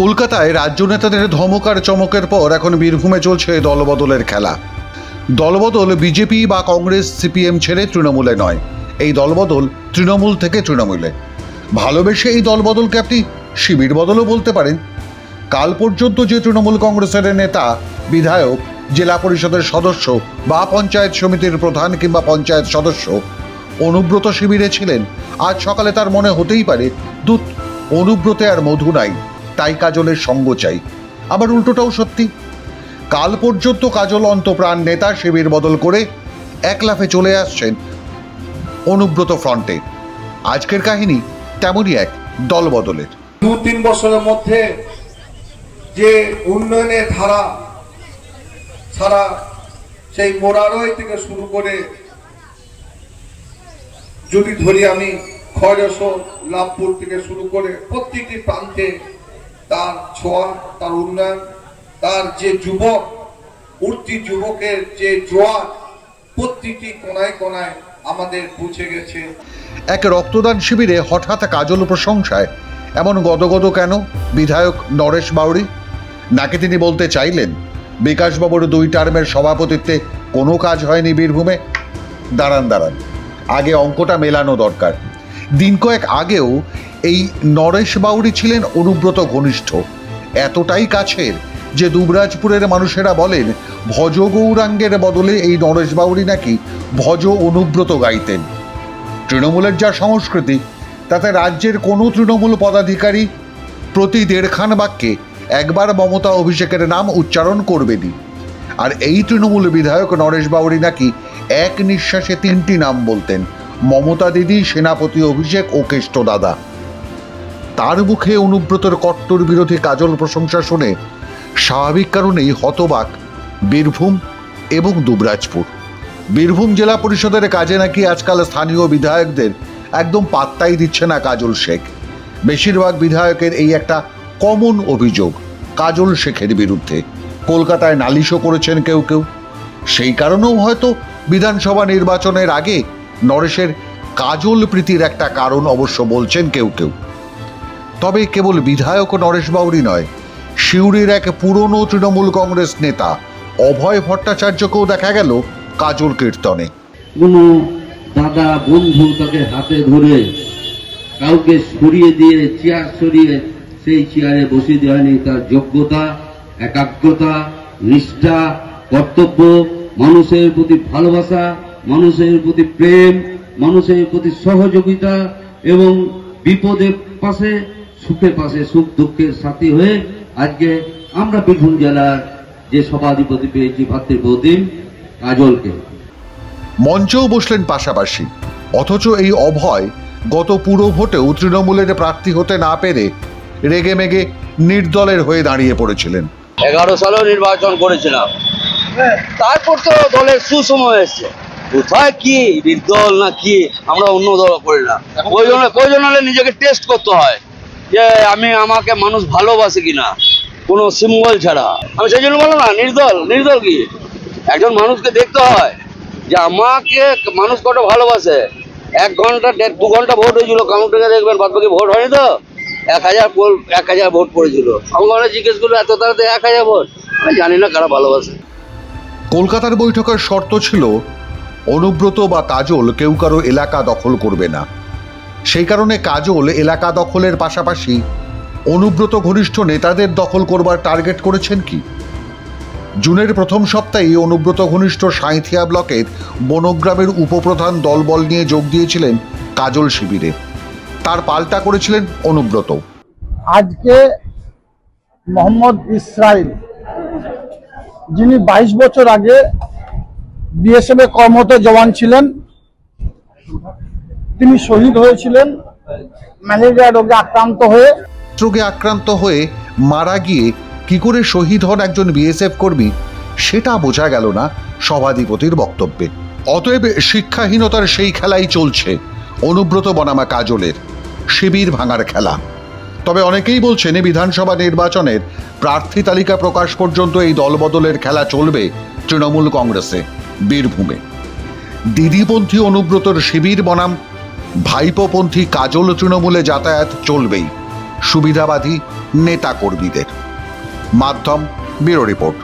কলকাতায় রাজ্য নেতাদের ধমক আর চমকের পর এখন বীরভূমে চলছে দলবদলের খেলা। দলবদল বিজেপি বা কংগ্রেস সিপিএম ছেড়ে তৃণমূলে নয়, এই দলবদল তৃণমূল থেকে তৃণমূলে। ভালোবেসে এই দলবদলকে আপনি শিবির বদলও বলতে পারেন। কাল পর্যন্ত যে তৃণমূল কংগ্রেসের নেতা, বিধায়ক, জেলা পরিষদের সদস্য বা পঞ্চায়েত সমিতির প্রধান কিংবা পঞ্চায়েত সদস্য অনুব্রত শিবিরে ছিলেন, আজ সকালে তার মনে হতেই পারে দূত অনুব্রতে আর মধু নাই, তাই কাজলের সঙ্গ চাই। আবার উল্টোটাও সত্যি। কাল পর্যন্ত কাজল অন্তপ্রাণ নেতা শিবির বদল করে এক লাফে চলে আসছেন অনুব্রত ফ্রন্টে। আজকের কাহিনী তেমনই এক দল বদলের। 2-3 বছরের মধ্যে যে উন্নয়নের ধারা সারা সেই মোরারই থেকে শুরু করে যদি ধরি আমি খয়রসর, লাভপুর থেকে শুরু করে প্রত্যেকটি প্রান্তে তার ছোঁয়া, তার উন্নয়ন, তার যে যুবক উঠতি যুবকের যে জোয়ার প্রত্যেকটি কোনায় কোনায় আমাদের পৌঁছে গেছে। এক রক্তদান শিবিরে হঠাৎ কাজল প্রশংসায় এমন গদগদ কেন বিধায়ক নরেশ বাউরি? নাকি তিনি বলতে চাইলেন বিকাশবাবুর 2 টার্মের সভাপতিত্বে কোনো কাজ হয়নি বীরভূমে? দাঁড়ান, আগে অঙ্কটা মেলানো দরকার। দিন কয়েক আগেও এই নরেশ বাউরি ছিলেন অনুব্রত ঘনিষ্ঠ, এতটাই কাছের যে দুবরাজপুরের মানুষেরা বলেন ভজ গৌরাঙ্গের বদলে এই নরেশ বাউরি নাকি ভজ অনুব্রত গাইতেন। তৃণমূলের যা সংস্কৃতি, তাতে রাজ্যের কোনো তৃণমূল পদাধিকারী প্রতি 1.5 খান বাক্যে একবার মমতা অভিষেকের নাম উচ্চারণ করবেনি। আর এই তৃণমূল বিধায়ক নরেশ বাউরি নাকি এক নিঃশ্বাসে 3টি নাম বলতেন: মমতা দিদি, সেনাপতি অভিষেক ও কেষ্ট দাদা। তার মুখে অনুব্রতর কট্টর বিরোধী কাজল প্রশংসা শুনে স্বাভাবিক কারণেই হতবাক বীরভূম এবং দুবরাজপুর। বীরভূম জেলা পরিষদের কাজে নাকি আজকাল স্থানীয় বিধায়কদের একদম পাত্তাই দিচ্ছে না কাজল শেখ। বেশিরভাগ বিধায়কের এই একটা কমন অভিযোগ কাজল শেখের বিরুদ্ধে। কলকাতায় নালিশও করেছেন কেউ কেউ। সেই কারণেও হয়তো বিধানসভা নির্বাচনের আগে নরেশের কাজল প্রীতির একটা কারণ অবশ্য বলছেন কেউ কেউ। তবে কেবল বিধায়ক নরেশ বাউরি নয়, সিউড়ির এক পুরনো তৃণমূল কংগ্রেস নেতা অভয় ভট্টাচার্যকেও দেখা গেল কাজল কীর্তনে। কোনো দাদা বন্ধু তাকে হাতে ধরে কাউকে সরিয়ে দিয়ে চেয়ার সরিয়ে সেই চেয়ারে বসিয়ে দেওয়া হয়নি। তার যোগ্যতা, একাগ্রতা, নিষ্ঠা, কর্তব্য, মানুষের প্রতি ভালোবাসা, মানুষের প্রতি প্রেম, মানুষের প্রতি সহযোগিতা এবং বিপদের পাশে সুখের পাশে সুখ দুঃখের সাথী হয়ে আজকে আমরা বীরভূম জেলার যে সভাধিপতি পেয়েছি ভাতৃপ্রতিম কাজলকে। মঞ্চেও বসলেন পাশাপাশি। অথচ এই অভয় গত পুরো ভোটেও তৃণমূলের প্রার্থী হতে না পেরে রেগে মেগে নির্দলের হয়ে দাঁড়িয়ে পড়েছিলেন। 11 সালেও নির্বাচন করেছিলাম, তারপর তো দলের সুসময় এসছে। কোথায় কি নির্দল না কি, আমরা অন্য দল করি না। প্রয়োজন হলে নিজেকে টেস্ট করতে হয় যে আমাকে মানুষ ভালোবাসে কিনা, কোনো সিম্বল ছাড়া। আমি সেই জন্য বললাম না নির্দল কি, একজন মানুষকে দেখতে হয় যে আমাকে মানুষ কত ভালোবাসে। 1 ঘন্টা 2 ঘন্টা ভোট হয়েছিল, কাউন্টারে দেখবেন বাদ বাকি ভোট হয়নি তো 1000 ভোট পড়েছিল। আমাকে জিজ্ঞেস করলো এত তাড়াতাড়ি 1000 ভোট, আমি জানি না কারা ভালোবাসে। কলকাতার বৈঠকের শর্ত ছিল অনুব্রত বা কাজল কেউ কারো এলাকা দখল করবে না। সেই কারণে কাজল এলাকা দখলের পাশাপাশি অনুব্রত ঘনিষ্ঠ নেতাদের দখল করবার টার্গেট করেছেন কি? জুনের প্রথম সপ্তাহে অনুব্রত ঘনিষ্ঠ সাঁইথিয়া ব্লকের বনগ্রামের উপপ্রধান দলবল নিয়ে যোগ দিয়েছিলেন কাজল শিবিরে। তার পাল্টা করেছিলেন অনুব্রত। আজকে মোহাম্মদ ইসরাইল, যিনি 22 বছর আগে বিএসএফে কর্মরত জওয়ান ছিলেন, তিনি শহীদ হয়েছিলেন ম্যালেরিয়া রোগে আক্রান্ত হয়ে মারা গিয়ে কি করে শহীদ হন একজন বিএসএফ কর্মী, সেটা বোঝা গেল না সভাধিপতির বক্তব্যে। অতএব শিক্ষাহীনতার সেই খেলাই চলছে অনুব্রত বনামা কাজলের, শিবির ভাঙার খেলা। তবে অনেকেই বলছেন বিধানসভা নির্বাচনের প্রার্থী তালিকা প্রকাশ পর্যন্ত এই দলবদলের খেলা চলবে তৃণমূল কংগ্রেসে বীরভূমে। দিদিপন্থী অনুব্রতর শিবির বনাম ভাইপোপন্থী কাজল তৃণমূলে যাতায়াত চলবেই। সুবিধাবাদী নেতা কর্মীদের। মাধ্যম ব্যুরো রিপোর্ট।